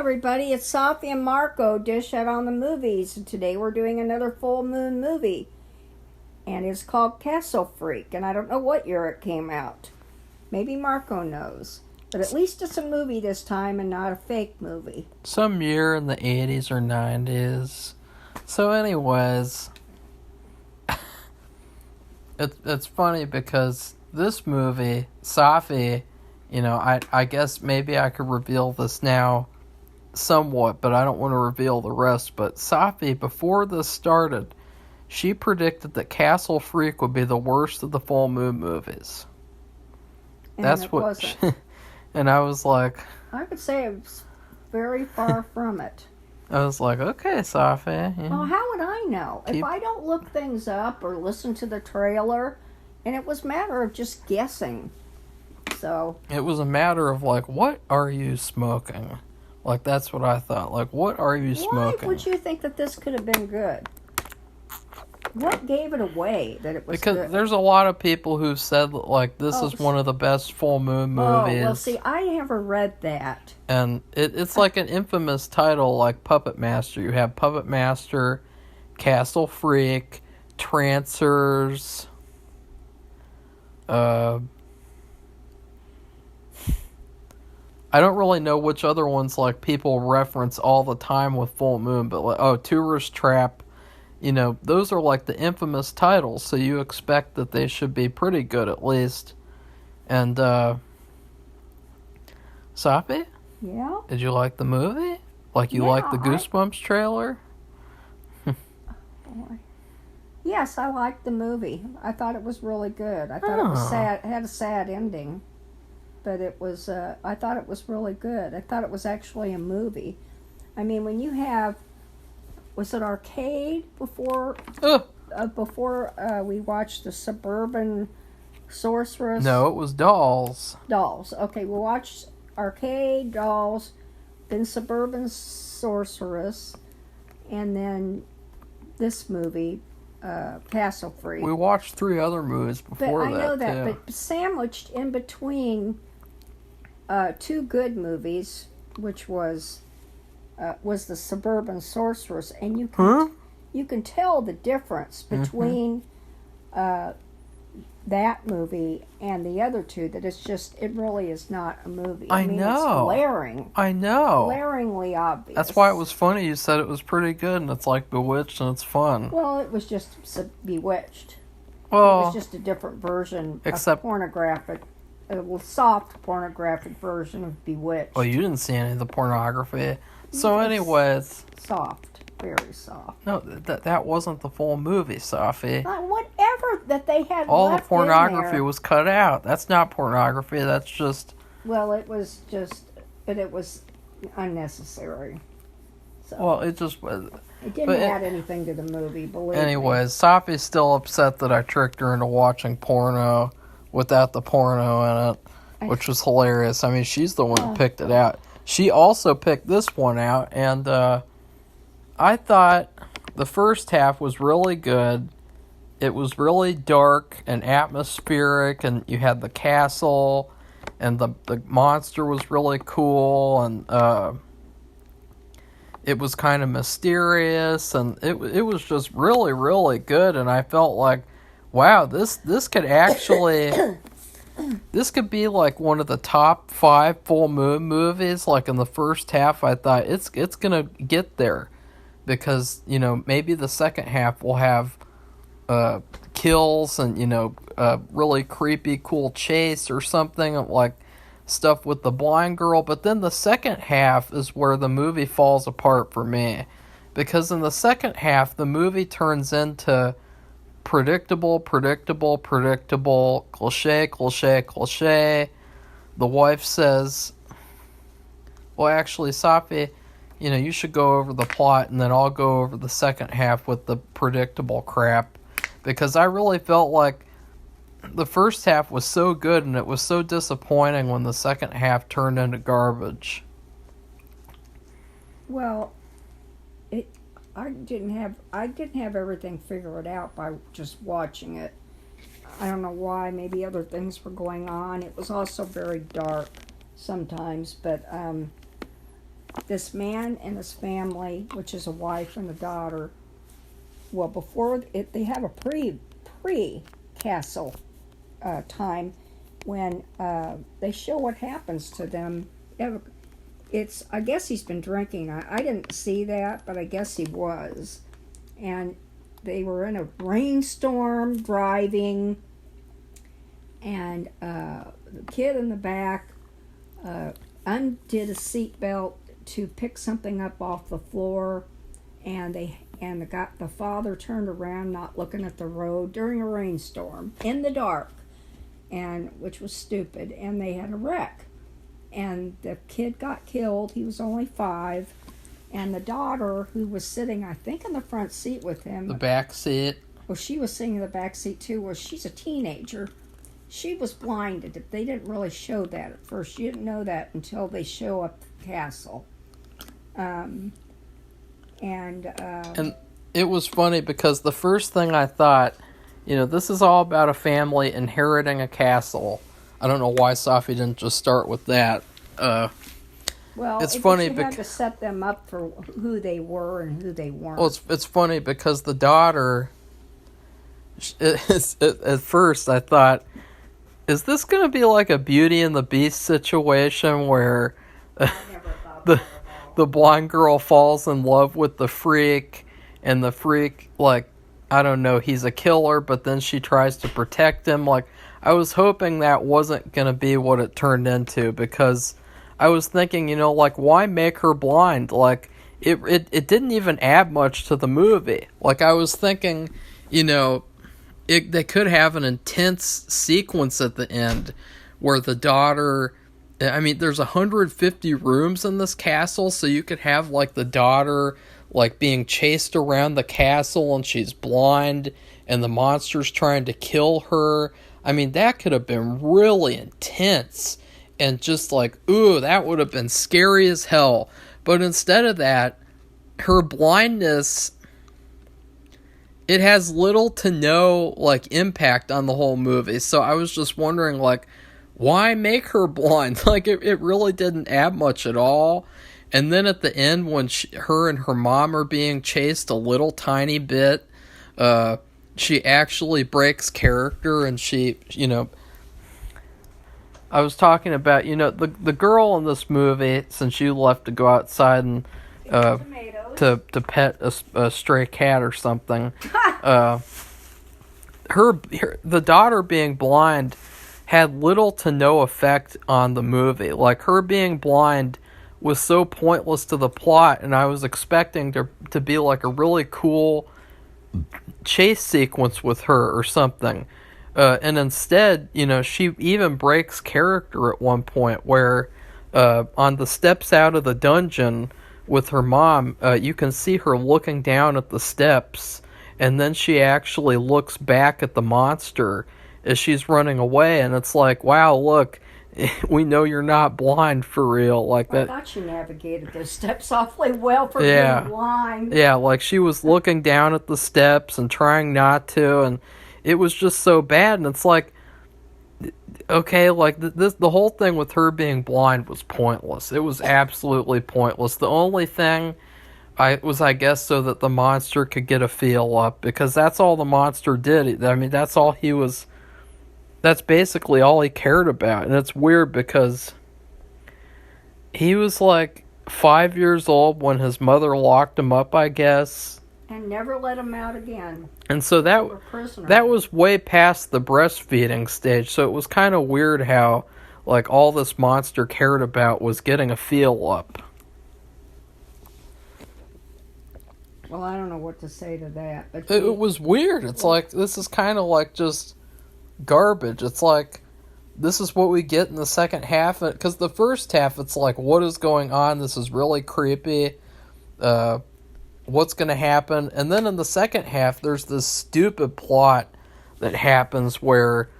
everybody, it's Sophie and Marco, Dish Out on the Movies. And today we're doing another full moon movie. And it's called Castle Freak. And I don't know what year it came out. Maybe Marco knows. But at least it's a movie this time and not a fake movie. Some year in the 80s or 90s. So anyways, it's funny because this movie, Sophie, I guess maybe I could reveal this now somewhat, but I don't want to reveal the rest. But Sophie, before this started, she predicted that Castle Freak would be the worst of the full moon movies. And that's it what wasn't. And I was like, I would say it was very far from it. I was like, okay, Sophie. Well, how would I know? If I don't look things up or listen to the trailer, and it was a matter of just guessing. So it was a matter of like, what are you smoking? Like, that's what I thought. Like, what are you smoking? Why would you think that this could have been good? What gave it away that it was good? Because there's a lot of people who've said, like, this is one of the best full moon movies. Oh, well, see, I never read that. And it's like an infamous title, like Puppet Master. You have Puppet Master, Castle Freak, Trancers, I don't really know which other ones like people reference all the time with full moon, but like, Tourist Trap, those are like the infamous titles, so you expect that they should be pretty good at least. And Sophie? Yeah? Did you like the movie? Like you liked the Goosebumps trailer? Yes, I liked the movie. I thought it was really good. I thought it was sad. It had a sad ending. But it was, I thought it was really good. I thought it was actually a movie. I mean, when you have, was it Arcade before we watched the Suburban Sorceress? No, it was Dolls. Dolls. Okay, we watched Arcade, Dolls, then Suburban Sorceress, and then this movie, Castle Freak. We watched 3 other movies before that. I know that, too. But sandwiched in between 2 good movies, which was the Suburban Sorceress, and you can tell the difference between that movie and the other 2. That it really is not a movie. I mean, know. It's glaring. I know. Glaringly obvious. That's why it was funny. You said it was pretty good, and it's like Bewitched, and it's fun. Well, it was just Bewitched. Well, it was just a different version of pornographic. A soft pornographic version of Bewitched. Well, you didn't see any of the pornography. So anyways... Soft. Very soft. No, that wasn't the full movie, Sophie. Whatever that they had all left the pornography in there. was cut out. That's not pornography. That's just... Well, it was just... But it was unnecessary. So well, it just was... It didn't add anything to the movie, believe me. Anyways, Sophie's still upset that I tricked her into watching porno without the porno in it, which was hilarious. I mean, she's the one who picked it out. She also picked this one out, and I thought the first half was really good. It was really dark and atmospheric, and you had the castle, and the monster was really cool, and it was kind of mysterious, and it was just really, really good, and I felt like, wow, this could actually... This could be like one of the top 5 full moon movies. Like in the first half, I thought it's gonna get there, because maybe the second half will have kills and really creepy, cool chase or something like stuff with the blind girl. But then the second half is where the movie falls apart for me, because in the second half the movie turns into predictable, cliche. The wife says, well, actually, Sophie, you should go over the plot, and then I'll go over the second half with the predictable crap, because I really felt like the first half was so good, and it was so disappointing when the second half turned into garbage. Well, I didn't have everything figured out by just watching it. I don't know why. Maybe other things were going on. It was also very dark sometimes, but this man and his family, which is a wife and a daughter. Well, before it, they have a pre castle time when they show what happens to them. It's, I guess he's been drinking. I didn't see that, but I guess he was. And they were in a rainstorm driving, and the kid in the back undid a seatbelt to pick something up off the floor, and the father turned around, not looking at the road during a rainstorm in the dark, and which was stupid, and they had a wreck. And the kid got killed. He was only 5. And the daughter, who was sitting, I think, in the front seat with him. The back seat. Well, she was sitting in the back seat, too. Well, she's a teenager. She was blinded. They didn't really show that at first. You didn't know that until they show up at the castle. And it was funny because the first thing I thought, this is all about a family inheriting a castle. I don't know why Safi didn't just start with that. Well, it's funny you had to set them up for who they were and who they weren't. Well, it's funny because the daughter, at first I thought, is this going to be like a Beauty and the Beast situation where the blind girl falls in love with the freak, and the freak, like, I don't know, he's a killer, but then she tries to protect him. Like, I was hoping that wasn't going to be what it turned into, because I was thinking, like, why make her blind? Like, it didn't even add much to the movie. Like, I was thinking, they could have an intense sequence at the end where the daughter, I mean, there's 150 rooms in this castle, so you could have, like, the daughter, like, being chased around the castle and she's blind and the monster's trying to kill her. I mean, that could have been really intense and just like, ooh, that would have been scary as hell. But instead of that, her blindness, it has little to no, like, impact on the whole movie. So I was just wondering, like, why make her blind? Like, it really didn't add much at all. And then at the end, when her and her mom are being chased a little tiny bit, she actually breaks character, and she, I was talking about, the girl in this movie, since you left to go outside and to pet a stray cat or something, the daughter being blind had little to no effect on the movie. Like, her being blind was so pointless to the plot, and I was expecting to be like a really cool chase sequence with her or something. And instead, she even breaks character at one point where on the steps out of the dungeon with her mom, you can see her looking down at the steps, and then she actually looks back at the monster as she's running away, and it's like, wow, look, we know you're not blind for real. Like that. I thought you navigated those steps awfully well for being blind. Yeah, like she was looking down at the steps and trying not to, and it was just so bad. And it's like, okay, like the whole thing with her being blind was pointless. It was absolutely pointless. The only thing was, I guess, so that the monster could get a feel up, because that's all the monster did. I mean, that's all he was. That's basically all he cared about. And it's weird because he was like 5 years old when his mother locked him up, I guess. And never let him out again. And so that was way past the breastfeeding stage. So it was kind of weird how, like, all this monster cared about was getting a feel up. Well, I don't know what to say to that. But it was weird. It's like, this is kind of like just garbage. It's like, this is what we get in the second half, because the first half, it's like, what is going on? This is really creepy. What's going to happen? And then in the second half, there's this stupid plot that happens where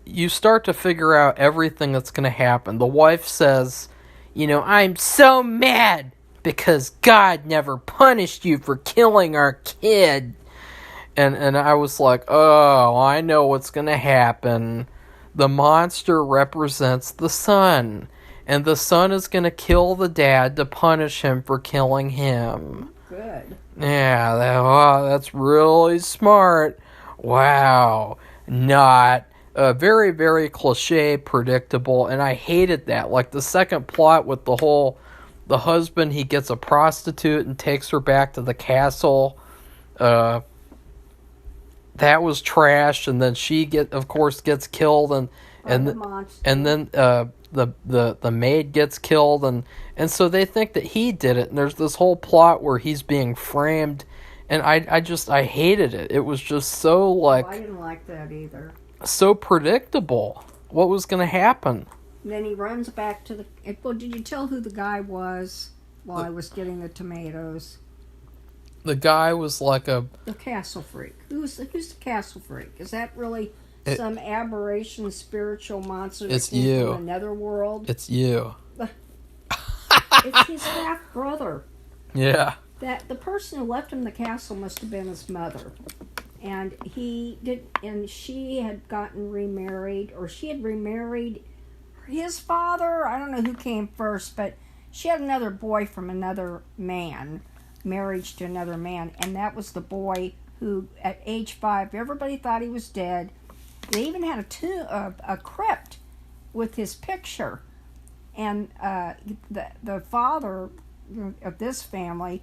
you start to figure out everything that's going to happen. The wife says, I'm so mad because God never punished you for killing our kid. And I was like, oh, I know what's going to happen. The monster represents the sun. and the son is going to kill the dad to punish him for killing him. Good. Yeah, that's really smart. Wow. Not very, very cliche, predictable, and I hated that. Like the second plot with the husband, he gets a prostitute and takes her back to the castle. That was trash, and then she of course gets killed, and then the maid gets killed, and so they think that he did it, and there's this whole plot where he's being framed, and I hated it. It was just so like, I didn't like that either. So predictable. What was going to happen? And then he runs back to the. Well, did you tell who the guy was while I was getting the tomatoes? The guy was like the castle freak. Who's the castle freak? Is that really some aberration spiritual monster that came from another world? It's you. It's his half brother. Yeah. That the person who left him the castle must have been his mother, and she had gotten remarried, or she had remarried his father. I don't know who came first, but she had another boy from another man, marriage to another man, and that was the boy who, at age 5, everybody thought he was dead. They even had a crypt with his picture, and the father of this family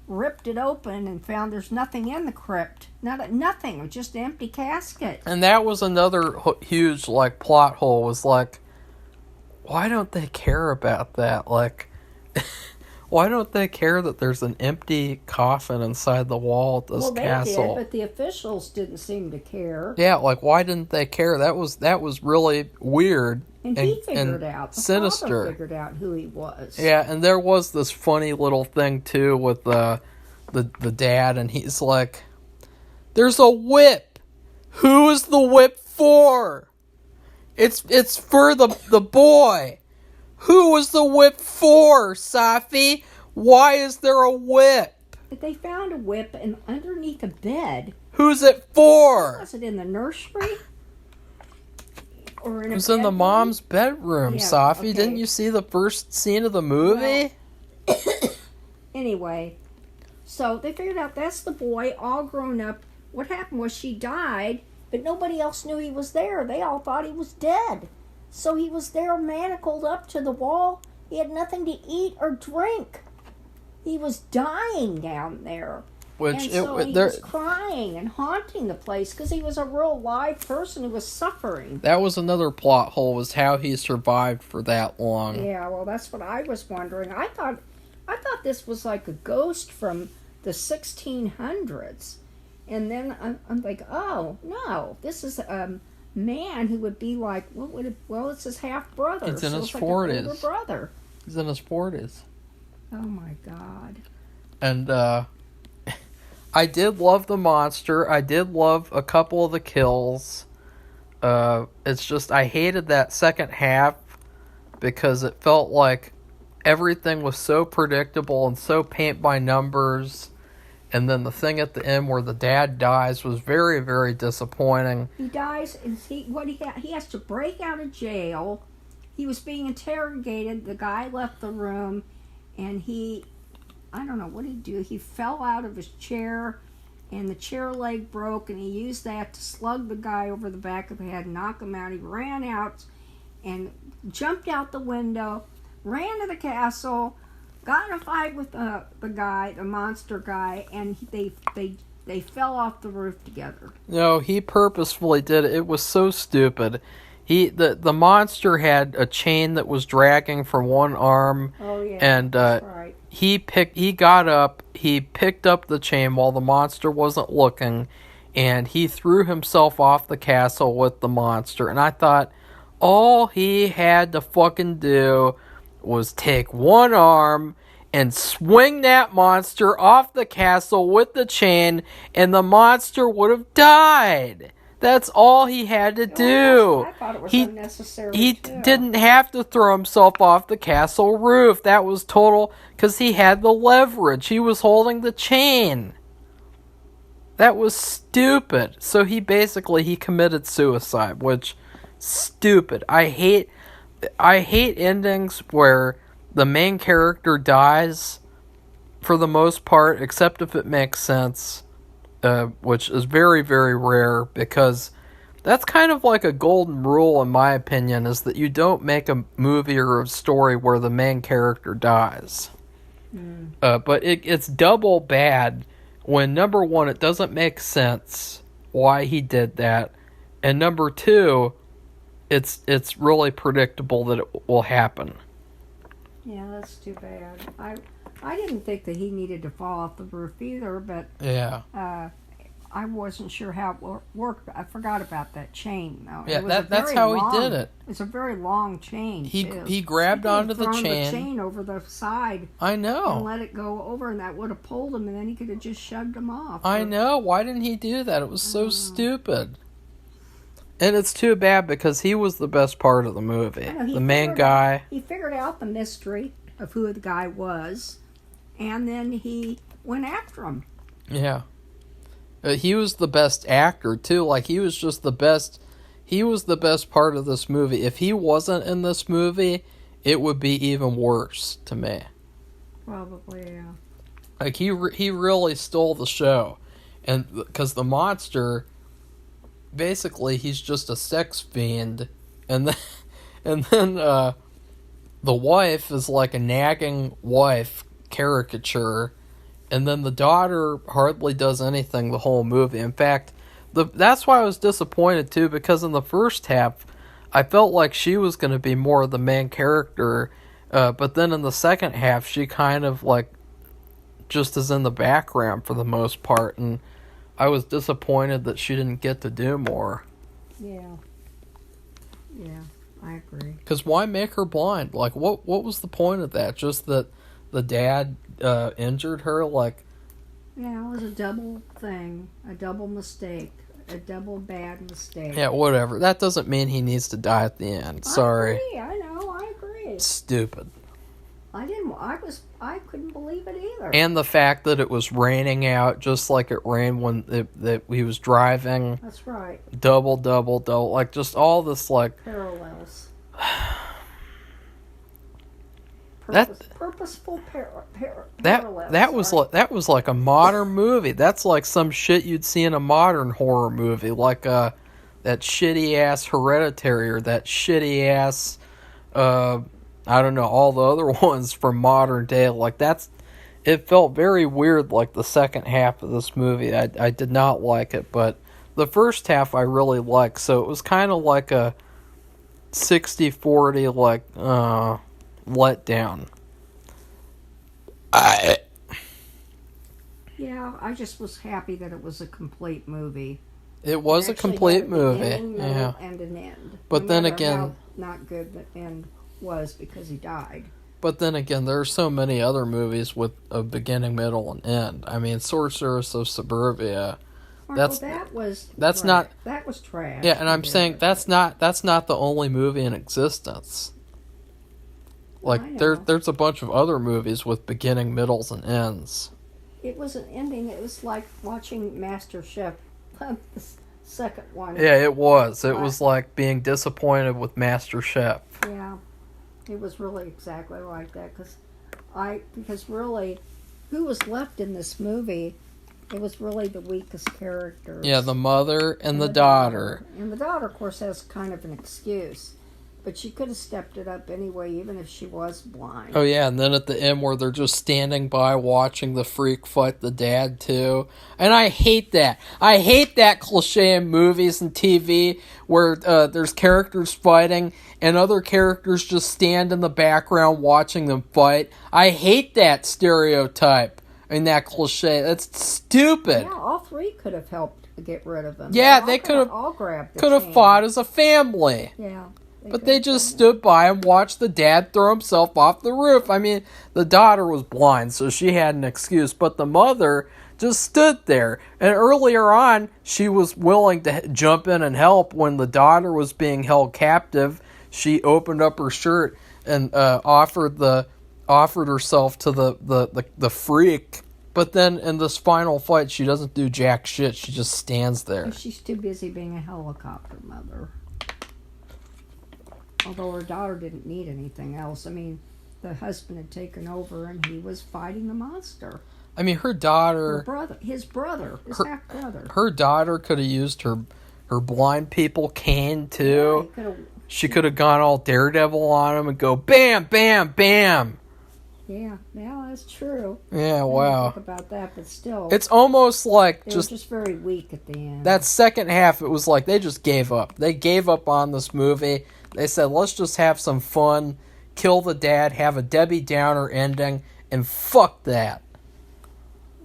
ripped it open and found there's nothing in the crypt. Nothing. It was just an empty casket. And that was another huge like plot hole. Was like, why don't they care about that? Like, why don't they care that there's an empty coffin inside the wall at this castle? Well, they did, but the officials didn't seem to care. Yeah, like why didn't they care? That was really weird. And he figured out. The sinister. Father figured out who he was. Yeah, and there was this funny little thing too with the dad, and he's like, "There's a whip. Who is the whip for? It's for the boy. Who was the whip for, Safi? Why is there a whip?" But they found a whip underneath a bed. Who's it for? Was it in the nursery? Or in it was in the mom's bedroom, yeah, Safi. Okay. Didn't you see the first scene of the movie? Well, anyway, so they figured out that's the boy, all grown up. What happened was she died, but nobody else knew he was there. They all thought he was dead. So he was there manacled up to the wall. He had nothing to eat or drink. He was dying down there. He was crying and haunting the place because he was a real live person who was suffering. That was another plot hole, was how he survived for that long. Yeah, well, that's what I was wondering. I thought this was like a ghost from the 1600s. And then I'm like, oh, no, this is a man who would be like, it's his half-brother. He's in his 40s. Like an older brother. He's in his 40s. Oh, my God. And, I did love the monster. I did love a couple of the kills. It's just, I hated that second half because it felt like everything was so predictable and so paint by numbers. And then the thing at the end where the dad dies was very, very disappointing. He dies, and he has to break out of jail. He was being interrogated. The guy left the room, and I don't know what he'd do. He fell out of his chair, and the chair leg broke, and he used that to slug the guy over the back of the head, knock him out. He ran out and jumped out the window, ran to the castle, got in a fight with the guy, the monster guy, and they fell off the roof together. No, he purposefully did it. It was so stupid. The monster had a chain that was dragging from one arm. Oh yeah, and that's right. He got up, he picked up the chain while the monster wasn't looking, and he threw himself off the castle with the monster. And I thought, all he had to fucking do was take one arm and swing that monster off the castle with the chain, and the monster would have died. That's all he had to do. I thought it was unnecessary. He didn't have to throw himself off the castle roof. That was total, because he had the leverage. He was holding the chain. That was stupid. So he committed suicide, which, stupid. I hate I hate endings where the main character dies for the most part, except if it makes sense, which is very, very rare, because that's kind of like a golden rule, in my opinion, is that you don't make a movie or a story where the main character dies. But it's double bad when, number one, it doesn't make sense why he did that, and number two, it's really predictable that it will happen. Yeah, that's too bad. I didn't think that he needed to fall off the roof either, but Yeah. I wasn't sure how it worked. I forgot about that chain, though. Yeah, It was a that's very how long, he did it. It's a very long chain. Too. He grabbed He could have onto the thrown chain. the chain over the side I and know. let it go over, and that would have pulled him, and then he could have just shoved him off. I know. Why didn't he do that? It was so stupid. And it's too bad because he was the best part of the movie. I know, he The main figured guy. He figured out the mystery of who the guy was, and then he went after him. Yeah. He was the best actor too. Like, he was just the best. He was the best part of this movie. If he wasn't in this movie, it would be even worse to me. Probably, yeah. Like, he really stole the show, and because the monster, basically, he's just a sex fiend, and then the wife is like a nagging wife caricature. And then the daughter hardly does anything the whole movie. In fact, that's why I was disappointed too, because in the first half, I felt like she was going to be more of the main character, but then in the second half, she kind of like just is in the background for the most part, and I was disappointed that she didn't get to do more. Yeah. Yeah, I agree. Because why make her blind? Like, what was the point of that? Just that the dad injured her? Like, Yeah, it was a double thing, a double mistake, a double bad mistake. yeah, whatever. That doesn't mean he needs to die at the end. Sorry. I know, I agree. Stupid. I couldn't believe it either. And the fact that it was raining out just like it rained when that he was driving. That's right. Double. Like, just all this, like... Parallels. Purposeful parallels. That was like a modern movie. That's like some shit you'd see in a modern horror movie, like that shitty ass Hereditary, or that shitty ass I don't know, all the other ones from modern day. Like, it felt very weird, like the second half of this movie. I did not like it, but the first half I really liked, so it was kind of like a 60-40 like letdown. Yeah, I just was happy that it was a complete movie. It was a complete movie, yeah. And an end. But No then matter again, how not good the end was because he died. But then again, there are so many other movies with a beginning, middle, and end. I mean, Sorceress of Suburbia. That was trash. That was trash. Yeah, and I'm saying that's not the only movie in existence. Like, there's a bunch of other movies with beginning, middles, and ends. It was an ending. It was like watching MasterChef, the second one. Yeah, it was. It was like being disappointed with MasterChef. Yeah, it was really exactly like that. Because really, who was left in this movie? It was really the weakest characters. Yeah, the mother and the daughter. And the daughter, of course, has kind of an excuse. But she could have stepped it up anyway, even if she was blind. Oh, yeah, and then at the end where they're just standing by watching the freak fight the dad, too. And I hate that. I hate that cliche in movies and TV where there's characters fighting and other characters just stand in the background watching them fight. I hate that stereotype and that cliche. That's stupid. Yeah, all three could have helped get rid of him. Yeah, they could have all grabbed the could have chain. fought as a family. Yeah. But they just stood by and watched the dad throw himself off the roof. I mean, the daughter was blind, so she had an excuse. But the mother just stood there. And earlier on, she was willing to jump in and help when the daughter was being held captive. She opened up her shirt and offered herself to the freak. But then in this final fight, she doesn't do jack shit. She just stands there. She's too busy being a helicopter mother. although her daughter didn't need anything else. I mean, the husband had taken over and he was fighting the monster. I mean, her daughter, his half brother. Her daughter could have used her blind people cane too. Yeah, she could have gone all Daredevil on him and go bam, bam, bam. Yeah, that's true. Yeah, wow. Think about that, but still, it's almost like they were just very weak at the end. That second half, it was like they just gave up. They gave up on this movie. They said, let's just have some fun, kill the dad, have a Debbie Downer ending, and fuck that.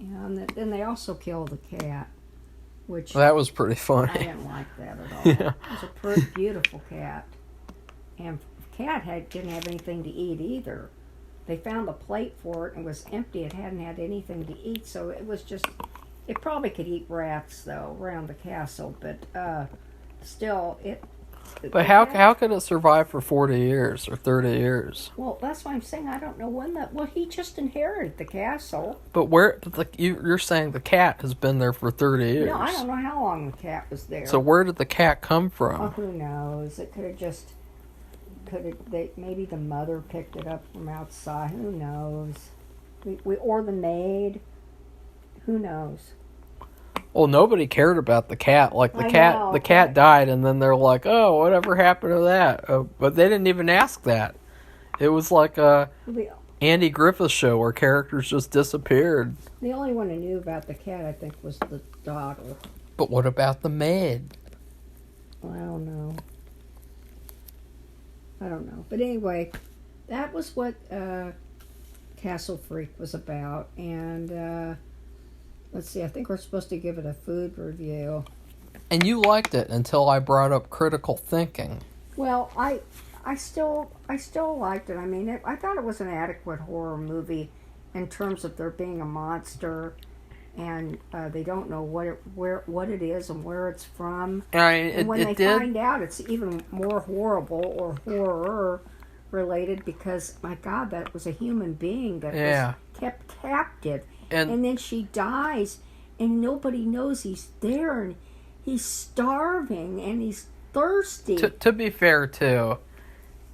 Yeah, and then they also killed the cat, which that was pretty funny. I didn't like that at all. Yeah. It was a pretty beautiful cat, and the cat didn't have anything to eat either. They found the plate for it and it was empty. It hadn't had anything to eat, so it was just. It probably could eat rats though around the castle, but still it. But how could it survive for 40 years or 30 years? Well, that's why I'm saying I don't know when that. Well, he just inherited the castle. But you're saying the cat has been there for 30 years? No, I don't know how long the cat was there. So where did the cat come from? Oh, who knows? It could have just. Maybe the mother picked it up from outside. Who knows? Or the maid. Who knows? Well, nobody cared about the cat. Like the cat died, and then they're like, "Oh, whatever happened to that?" But they didn't even ask that. It was like a Andy Griffith show where characters just disappeared. The only one who knew about the cat, I think, was the daughter. But what about the maid? Well, I don't know. But anyway, that was what Castle Freak was about. And let's see, I think we're supposed to give it a food review. And you liked it until I brought up critical thinking. Well, I still liked it. I mean, I thought it was an adequate horror movie in terms of there being a monster, and they don't know what it is and where it's from. And when they find out, it's even more horrible or horror related because my God, that was a human being that was kept captive, and then she dies, and nobody knows he's there, and he's starving and he's thirsty. To be fair, too,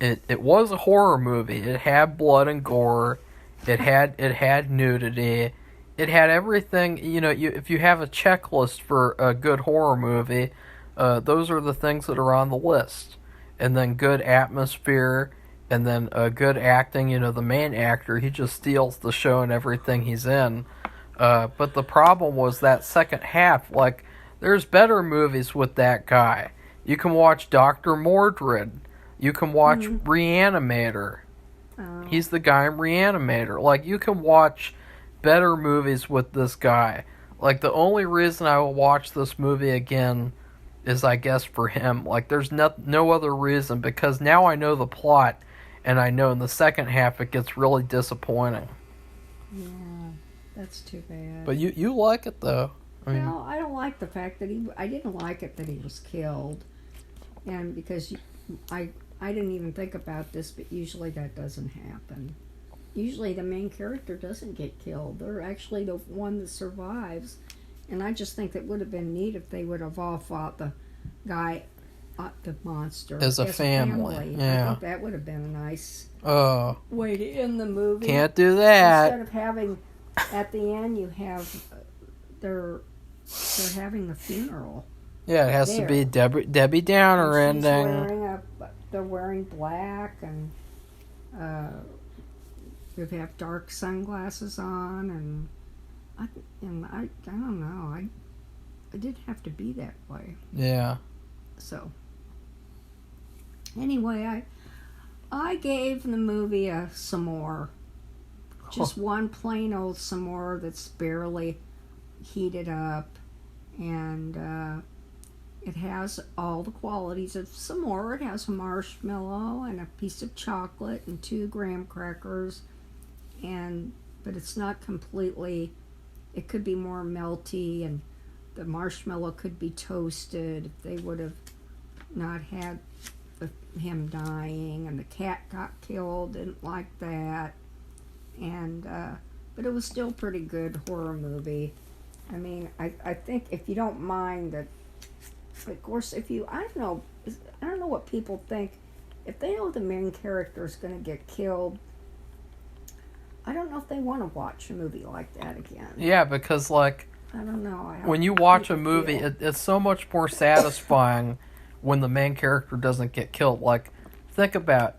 it was a horror movie. It had blood and gore. It had nudity. It had everything, if you have a checklist for a good horror movie, those are the things that are on the list. And then good atmosphere, and then good acting. The main actor, he just steals the show and everything he's in. But the problem was that second half, like, there's better movies with that guy. You can watch Dr. Mordred. You can watch Reanimator. He's the guy in Reanimator. Like, you can watch better movies with this guy. Like, the only reason I will watch this movie again is, I guess, for him. Like, there's no other reason, because now I know the plot, and I know in the second half it gets really disappointing. Yeah, that's too bad. But you like it, though. No, I don't like the fact that I didn't like it that he was killed. And because I didn't even think about this, but usually that doesn't happen. Usually the main character doesn't get killed. They're actually the one that survives. And I just think it would have been neat if they would have all fought the guy, the monster. As a family. Yeah. I think that would have been a nice way to end the movie. Can't do that. Instead of having, at the end, you have, they're having the funeral. Yeah, it has to be Debbie Downer ending. They're wearing black, and they have dark sunglasses on, and I don't know. I didn't have to be that way. Yeah. So anyway, I gave the movie a s'more. Just one plain old s'more that's barely heated up, and it has all the qualities of s'more. It has a marshmallow and a piece of chocolate and 2 graham crackers, but it's not completely. It could be more melty, and the marshmallow could be toasted if they would have not had him dying, and the cat got killed. Didn't like that, but it was still pretty good horror movie. I mean, I think if you don't mind that. Of course, I don't know what people think if they know the main character is going to get killed, I don't know if they want to watch a movie like that again. Yeah, because like I don't know. When you watch a movie, it's so much more satisfying when the main character doesn't get killed. Like, think about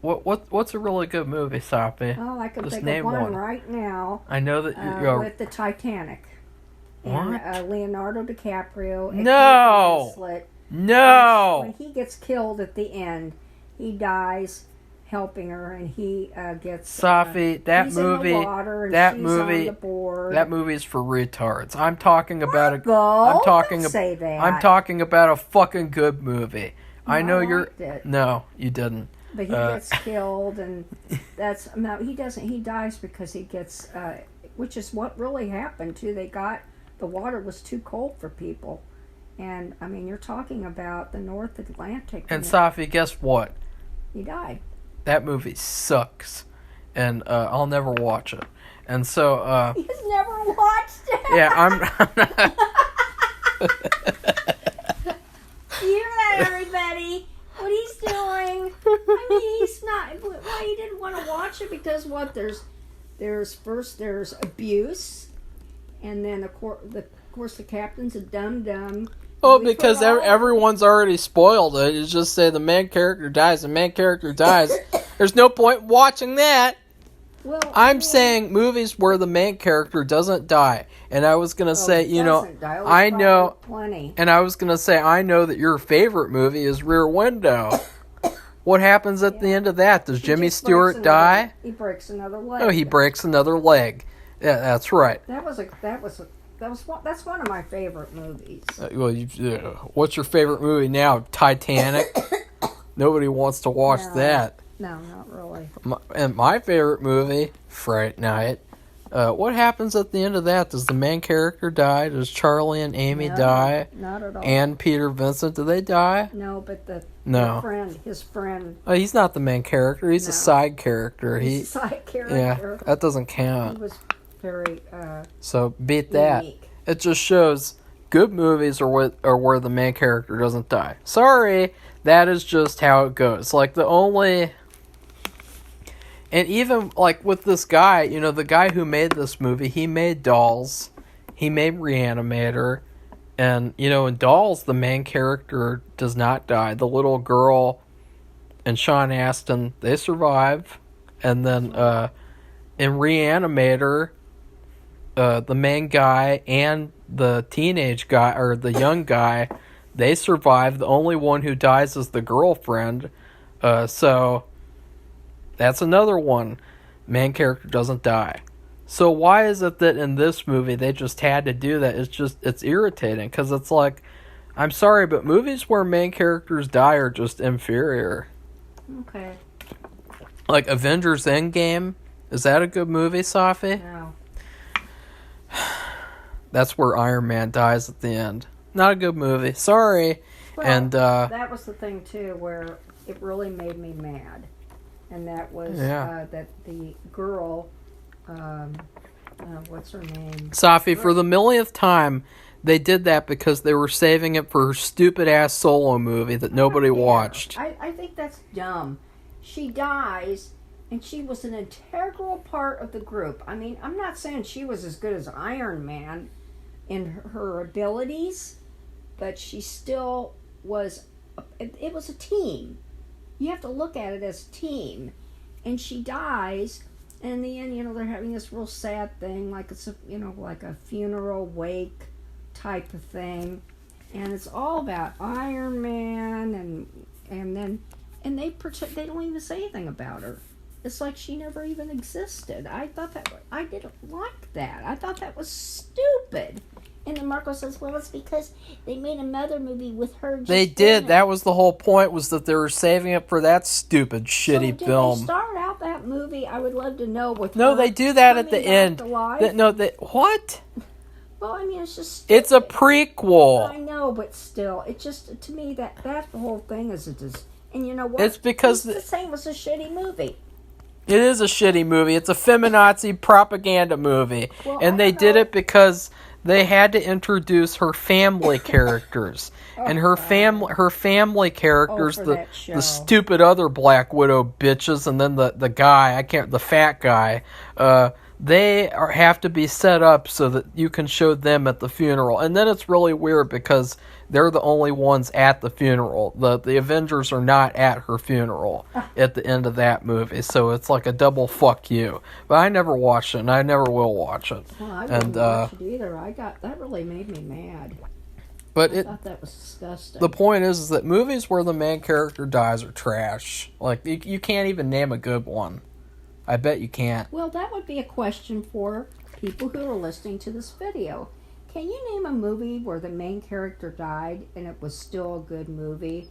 what's a really good movie, Sophie? Oh, I can Just think name of one one right now. I know that you're with the Titanic. What? And Leonardo DiCaprio. And No! Kate Winslet. No! When he gets killed at the end, he dies helping her, and he gets Sophie, that he's movie, in the water, and that she's movie, on the board. that movie is for retards. I'm talking about Don't say that. I'm talking about a fucking good movie. I know I you're. liked it. No, you didn't. But he gets killed, and that's no. He doesn't. He dies because he gets, which is what really happened too. The water was too cold for people, and I mean, you're talking about the North Atlantic. And Sophie, guess what? He died. That movie sucks, and I'll never watch it. And so, He's never watched it. Yeah, I'm not. You hear that, everybody? What he's doing? I mean, he's not. Why he didn't want to watch it? Because what? There's abuse, and then of course the captain's a dum-dum. Oh, because everyone's already spoiled it. You just say the main character dies, the main character dies. There's no point in watching that. Well, I'm saying movies where the main character doesn't die. And I was going to say, I know, plenty. And I was going to say, I know that your favorite movie is Rear Window. What happens at the end of that? Does Jimmy Stewart die? He breaks another leg. No, he breaks another leg. Yeah, that's right. That's one of my favorite movies. What's your favorite movie now? Titanic? Nobody wants to watch that. No, not really. And my favorite movie, Fright Night. What happens at the end of that? Does the main character die? Does Charlie and Amy die? Not at all. And Peter Vincent, do they die? No, but his friend. Oh, he's not the main character. He's a side character. He's a side character. Yeah, that doesn't count. He was very so beat that. unique. It just shows good movies are where the main character doesn't die. Sorry, that is just how it goes. Like the only. And even, like, with this guy, the guy who made this movie, he made Dolls. He made Reanimator. And, in Dolls, the main character does not die. The little girl and Sean Astin, they survive. And then, in Reanimator, the main guy and the teenage guy, or the young guy, they survive. The only one who dies is the girlfriend. So... That's another one. Main character doesn't die. So why is it that in this movie they just had to do that? It's irritating because it's like, I'm sorry, but movies where main characters die are just inferior. Okay. Like Avengers Endgame. Is that a good movie, Sophie? No. That's where Iron Man dies at the end. Not a good movie. Sorry. Well, and that was the thing too, where it really made me mad. And that was that the girl, what's her name? Sophie, for the millionth time, they did that because they were saving it for her stupid-ass solo movie that nobody watched. I think that's dumb. She dies, and she was an integral part of the group. I mean, I'm not saying she was as good as Iron Man in her abilities, but she still was... It was a team. You have to look at it as a team. And she dies, and in the end, they're having this real sad thing, like it's like a funeral wake type of thing. And it's all about Iron Man, and they don't even say anything about her. It's like she never even existed. I didn't like that. I thought that was stupid. And then Marco says, well, it's because they made another movie with her. They did. That was the whole point, was that they were saving it for that stupid, shitty film. Did they start out that movie? I would love to know. No, they do that at the end. What? Well, I mean, it's just... It's a prequel. I know, but still. It just, to me, that whole thing is and you know what? It's because... It's the same as a shitty movie. It is a shitty movie. It's a feminazi propaganda movie. Well, and they did it because... they had to introduce her family characters. And her family characters, for that show. the stupid other Black Widow bitches, and then the guy, the fat guy, they have to be set up so that you can show them at the funeral. And then it's really weird because they're the only ones at the funeral. The Avengers are not at her funeral at the end of that movie. So it's like a double fuck you. But I never watched it, and I never will watch it. Well, I didn't watch it either. That really made me mad. But I thought that was disgusting. The point is that movies where the main character dies are trash. Like, you can't even name a good one. I bet you can't. Well, that would be a question for people who are listening to this video. Can you name a movie where the main character died and it was still a good movie?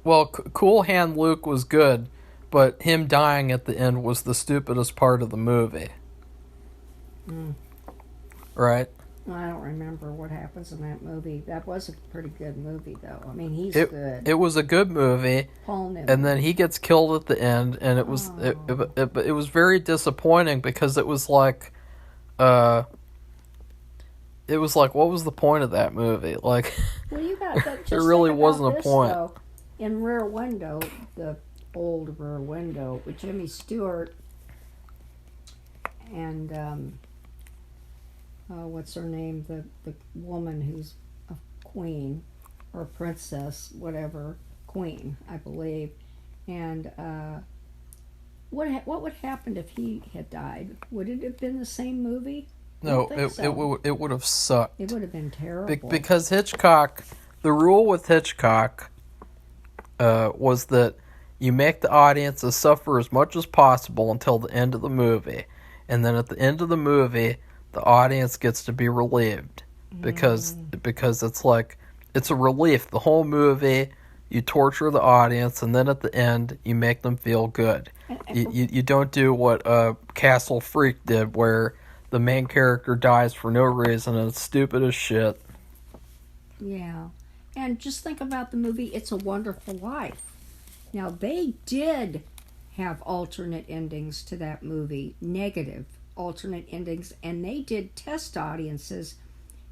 Well, Cool Hand Luke was good, but him dying at the end was the stupidest part of the movie. Right? I don't remember what happens in that movie. That was a pretty good movie, though. I mean, he's good. It was a good movie, Paul Newman. And then he gets killed at the end, and it was it was very disappointing because it was like, what was the point of that movie? Like, well, you got that. There really wasn't a point. Though. In Rear Window, the old Rear Window with Jimmy Stewart and what's her name? The woman who's a queen or princess, whatever, queen, I believe. And what would happen if he had died? Would it have been the same movie? No, it would have sucked. It would have been terrible. Because Hitchcock, the rule with Hitchcock was that you make the audiences suffer as much as possible until the end of the movie. And then at the end of the movie, the audience gets to be relieved. Because it's like, it's a relief. The whole movie, you torture the audience, and then at the end, you make them feel good. You don't do what Castle Freak did, where the main character dies for no reason, and it's stupid as shit. Yeah. And just think about the movie It's a Wonderful Life. Now, they did have alternate endings to that movie, negative alternate endings, and they did test audiences,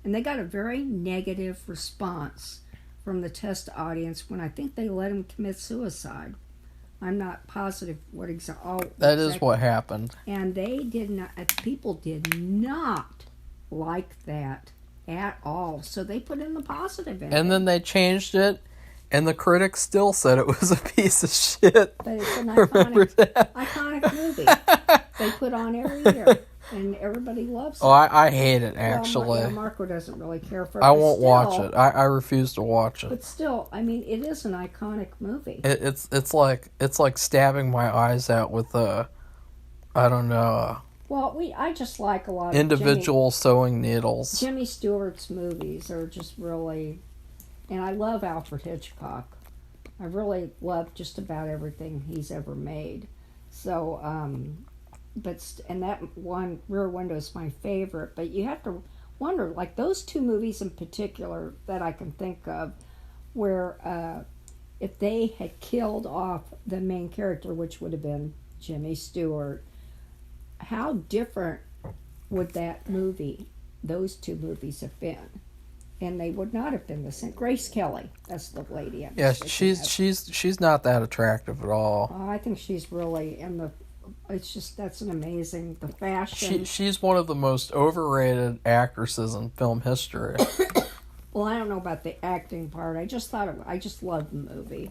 and they got a very negative response from the test audience when I think they let him commit suicide. I'm not positive what exactly. That is what happened. And they did not. People did not like that at all. So they put in the positive ending. And then they changed it, and the critics still said it was a piece of shit. But it's an Remember that? iconic movie. They put on every year, and everybody loves it. Oh, I hate it, actually. Well, Marco doesn't really care for it. I won't watch it. I refuse to watch it. But still, I mean, it is an iconic movie. It's like stabbing my eyes out with I don't know. Well, I just like a lot individual sewing needles. Jimmy Stewart's movies are just really, and I love Alfred Hitchcock. I really love just about everything he's ever made. So, and that one, Rear Window, is my favorite. But you have to wonder, like those two movies in particular that I can think of, where if they had killed off the main character, which would have been Jimmy Stewart, how different would that movie, those two movies, have been? And they would not have been the same. Grace Kelly, that's the lady. She's not that attractive at all. Oh, I think she's really in the. It's just that's an amazing the fashion. She's one of the most overrated actresses in film history. Well, I don't know about the acting part. I just loved the movie.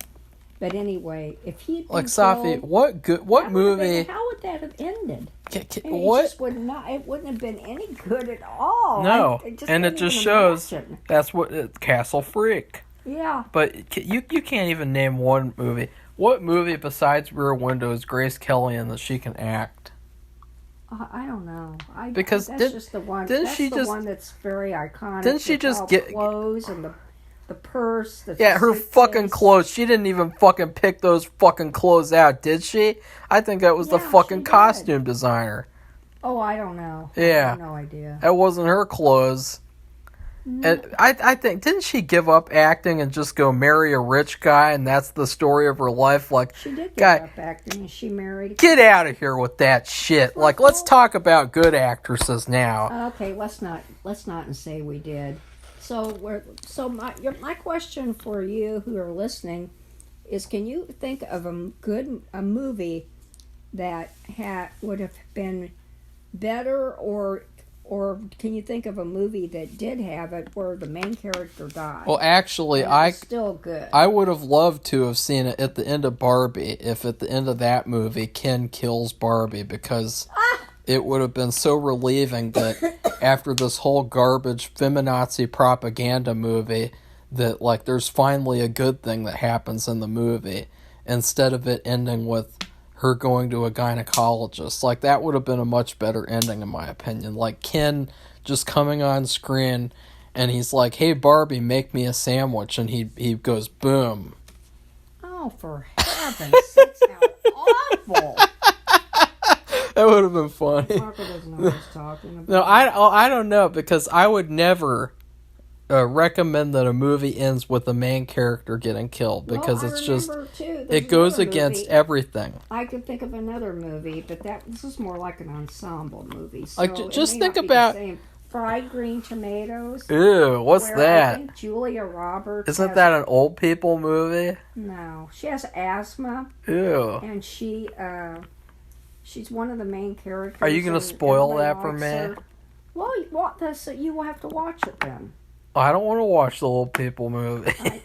But anyway, if he'd been Safi, killed, what movie? How would that have ended? What? It just would not. It wouldn't have been any good at all. No, it just shows that's what Castle Freak. Yeah. But you can't even name one movie. What movie besides Rear Window is Grace Kelly in that she can act? I don't know. Because that's just the one. That's the one that's very iconic. Didn't she just get clothes and the purse? Her fucking clothes. She didn't even fucking pick those fucking clothes out, did she? I think that was the fucking costume designer. Oh, I don't know. Yeah. I have no idea. That wasn't her clothes. And I think, didn't she give up acting and just go marry a rich guy, and that's the story of her life? Like, She did give guy, up acting, and she married. Get out of here with that shit. Like, let's talk about good actresses now. Okay, let's not and say we did. So my question for you who are listening is: can you think of a movie that would have been better, or can you think of a movie that did have it where the main character died? Well, actually, still good. I would have loved to have seen it at the end of Barbie, if at the end of that movie Ken kills Barbie, because it would have been so relieving that after this whole garbage feminazi propaganda movie, that like there's finally a good thing that happens in the movie, instead of it ending with her going to a gynecologist. Like, that would have been a much better ending, in my opinion. Like, Ken just coming on screen, and he's like, "Hey, Barbie, make me a sandwich," and he goes, boom. Oh, for heaven's sakes, how awful. That would have been funny. Marco doesn't know what he's talking about. No, I don't know, because I would never recommend that a movie ends with the main character getting killed, because it's just it goes against everything. I could think of another movie, but this is more like an ensemble movie. So like, just think about Fried Green Tomatoes. Ew, what's that? I think Julia Roberts. Isn't that an old people movie? No, she has asthma. Ew. And she's one of the main characters. Are you going to spoil that for me? Her. Well, you will have to watch it then. I don't want to watch the old people movie. I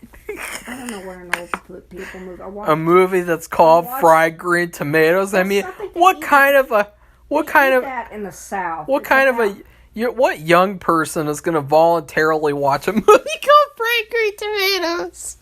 don't know what an old people movie. A movie that's called Fried Green Tomatoes. I mean, what kind of that in the South? What young person is going to voluntarily watch a movie called Fried Green Tomatoes?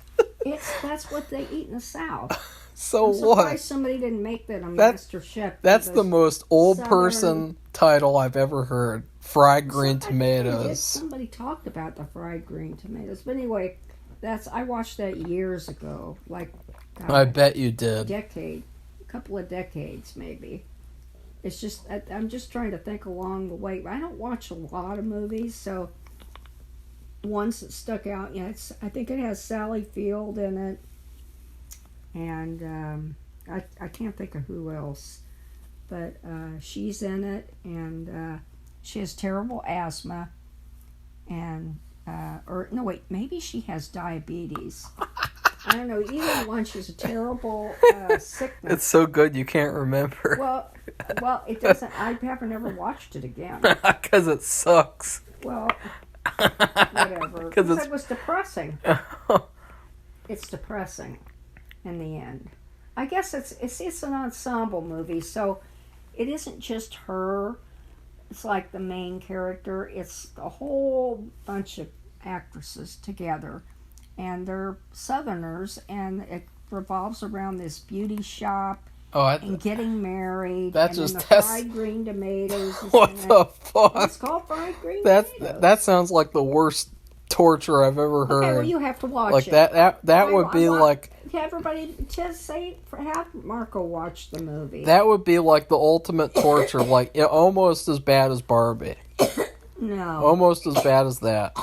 That's what they eat in the South. So I'm surprised what? Somebody didn't make that on Master Chef. That's the most old person title I've ever heard. Fried green tomatoes. Somebody talked about the fried green tomatoes, but anyway, I watched that years ago. Like, God, I bet you did. A couple of decades maybe. It's just I'm just trying to think along the way. I don't watch a lot of movies, so ones that stuck out. I think it has Sally Field in it. And I can't think of who else, but she's in it, and she has terrible asthma, and maybe she has diabetes. I don't know. Either one, she's a terrible sickness. It's so good you can't remember. Well, it doesn't. I haven't ever watched it again because it sucks. Well, whatever. Because it was depressing. It's depressing. In the end, I guess it's an ensemble movie, so it isn't just her. It's like the main character. It's a whole bunch of actresses together, and they're Southerners, and it revolves around this beauty shop and getting married. That's fried green tomatoes. What the fuck? It's called Fried Green Tomatoes. That sounds like the worst torture I've ever heard. Okay, well, you have to watch it. Like that would be like. Everybody just have Marco watch the movie. That would be like the ultimate torture, like almost as bad as Barbie. No. Almost as bad as that.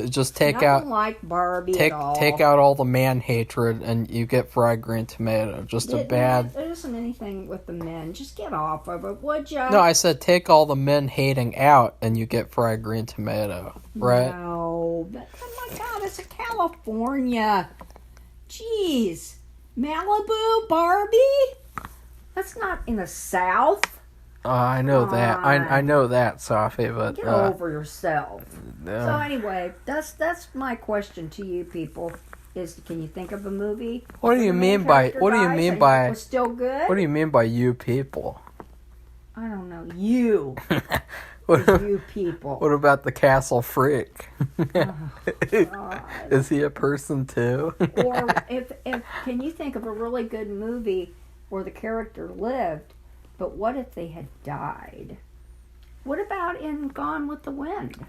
Just take out like Barbie at all. Take out all the man hatred, and you get fried green tomato. There isn't anything with the men. Just get off of it, would ya? No, I said take all the men hating out, and you get fried green tomato. Right? No, but oh my God, it's California. Jeez, Malibu, Barbie? That's not in the South. I know that. I know that, Sophie, but... Get over yourself. So anyway, that's my question to you people, is can you think of a movie? What do you mean by... It was still good? What do you mean by you people? I don't know. You. You people. What about the Castle Freak? Oh, Is he a person too? Or if can you think of a really good movie where the character lived, but what if they had died? What about in Gone with the Wind?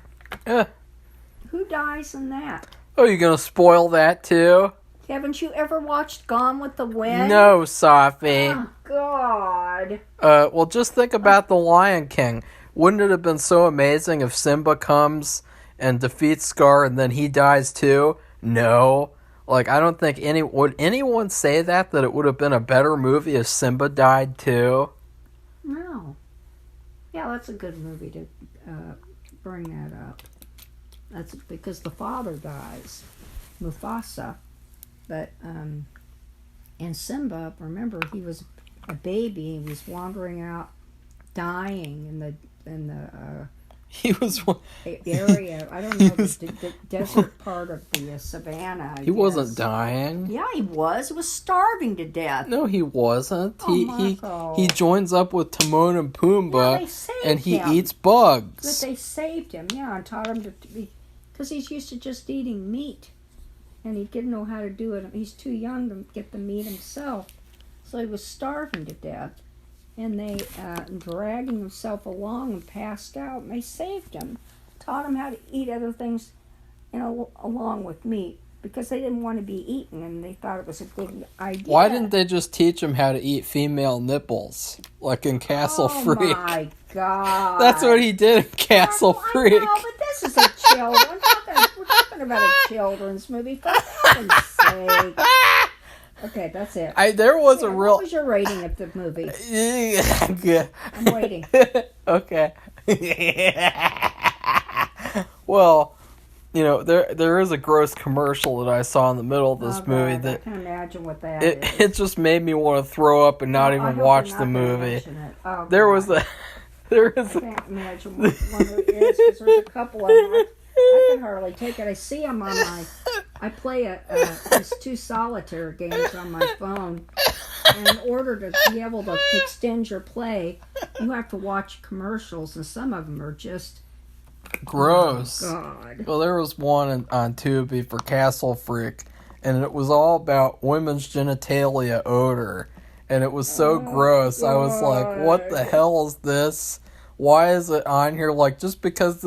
Who dies in that? Oh, you're gonna spoil that too? Haven't you ever watched Gone with the Wind? No, Sophie. Oh, God. Well, just think about The Lion King. Wouldn't it have been so amazing if Simba comes and defeats Scar and then he dies too? No. Like, I don't think would anyone say that it would have been a better movie if Simba died too? No. Yeah, that's a good movie to bring that up. That's because the father dies, Mufasa. But, and Simba, remember, he was a baby. He was wandering out, dying in the he was area. I don't know, the desert part of the savannah. He wasn't dying. Yeah, he was. He was starving to death. No, he wasn't. Oh, he joins up with Timon and Pumbaa, and he eats bugs. But they saved him, yeah, and taught him to be, because he's used to just eating meat, and he didn't know how to do it. He's too young to get the meat himself, so he was starving to death. And they dragging himself along and passed out, and they saved him, taught him how to eat other things, along with meat, because they didn't want to be eaten, and they thought it was a good idea. Why didn't they just teach him how to eat female nipples, like in Castle Freak? Oh my God! That's what he did in Castle Freak. I know, but this is a children. We're talking about a children's movie, for heaven's sake. Okay, that's it. There was a real. What was your rating of the movie? Yeah. I'm waiting. Okay. Well, there is a gross commercial that I saw in the middle of this movie God, that I can imagine what that is. It just made me want to throw up and not even watch the movie. There was a. There is. I can't imagine what one it is because there's a couple of them. I can hardly take it. I see them on my. I play there's 2 solitaire games on my phone, and in order to be able to extend your play, you have to watch commercials, and some of them are just gross. Oh, God. Well, there was one on Tubi for Castle Freak, and it was all about women's genitalia odor, and it was so gross. God. I was like, "What the hell is this? Why is it on here? Like, just because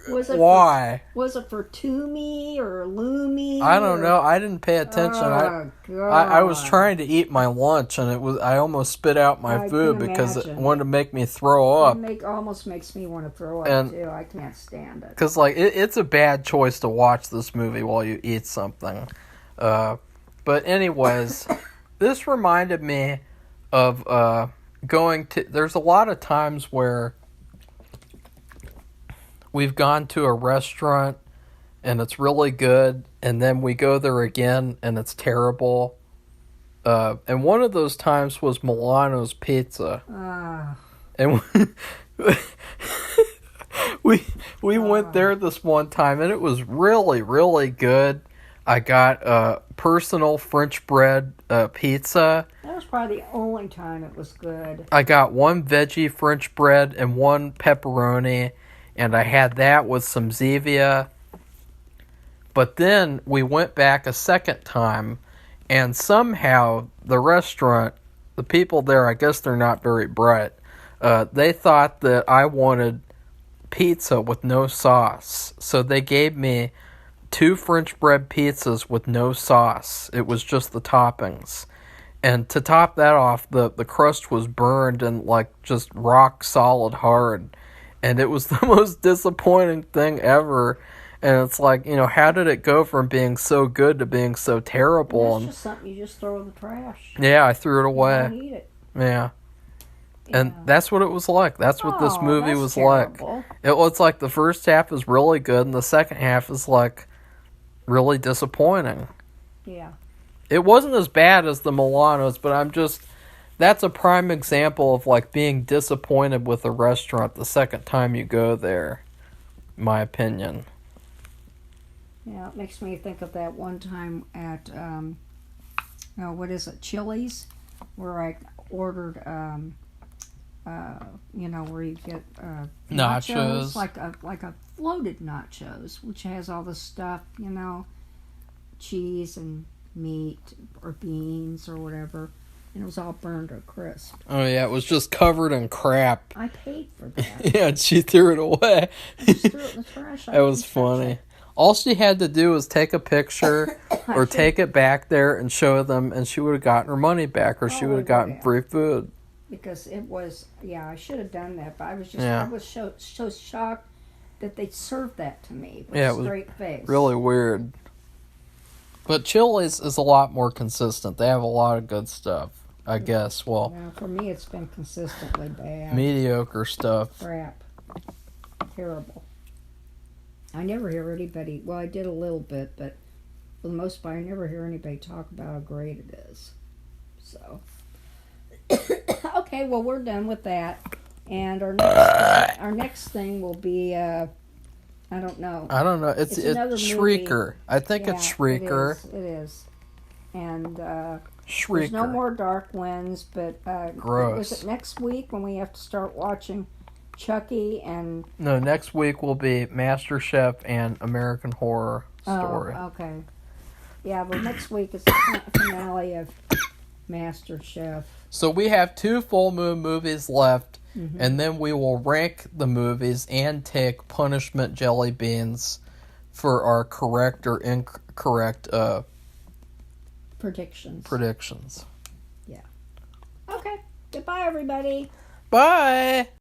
why? Was it for Toomey or Loomy? I don't know. I didn't pay attention. Oh, God. I was trying to eat my lunch, and I almost spit out my food because it wanted to make me throw up. It almost makes me want to throw up, too. I can't stand it. Because, it's a bad choice to watch this movie while you eat something. But anyways, this reminded me of going to... There's a lot of times where we've gone to a restaurant and it's really good, and then we go there again and it's terrible. And one of those times was Milano's Pizza. And we went there this one time, and it was really, really good. I got personal French bread pizza. That was probably the only time it was good. I got 1 veggie French bread and 1 pepperoni, and I had that with some Zevia. But then we went back a second time, and somehow the restaurant, the people there, I guess they're not very bright, they thought that I wanted pizza with no sauce. So they gave me 2 French bread pizzas with no sauce. It was just the toppings. And to top that off, the crust was burned and just rock solid hard. And it was the most disappointing thing ever. And it's how did it go from being so good to being so terrible? It's just something you just throw in the trash. Yeah, I threw it away. You don't eat it. Yeah. And that's what it was like. That's what this movie was terrible. like. It's like the first half is really good, and the second half is really disappointing. Yeah. It wasn't as bad as the Milanos, but that's a prime example of being disappointed with a restaurant the second time you go there, in my opinion. Yeah, it makes me think of that one time at, what is it, Chili's, where I ordered, where you get nachos, like a floated nachos, which has all the stuff, cheese and meat or beans or whatever, and it was all burned or crisp. Oh yeah, it was just covered in crap. I paid for that. Yeah, and she threw it away. I just threw it in the trash. That was funny. All she had to do was take a picture or take it back there and show them, and she would have gotten her money back, or she would have gotten free food. Because it was, I should have done that, but I was just, I was so shocked that they served that to me with Yeah, a it was straight face. really weird. But Chili's is a lot more consistent. They have a lot of good stuff, I guess. Well, Now, for me, it's been consistently bad. mediocre stuff. Crap. Terrible. I never hear anybody, well, I did a little bit, but for the most part, I never hear anybody talk about how great it is. So, okay, well, we're done with that. And our next thing will be, I don't know. I don't know. It's another Shrieker. movie. I think it's Shrieker. It is. And Shrieker. there's no more Dark Winds, but Gross. was it next week when we have to start watching Chucky and... No, next week will be MasterChef and American Horror Story. Oh, okay. Yeah, well, next week is the finale of MasterChef. So we have 2 full moon movies left, Mm-hmm. and then we will rank the movies and take punishment jelly beans for our correct or incorrect Predictions. predictions. Okay. Goodbye, everybody. Bye!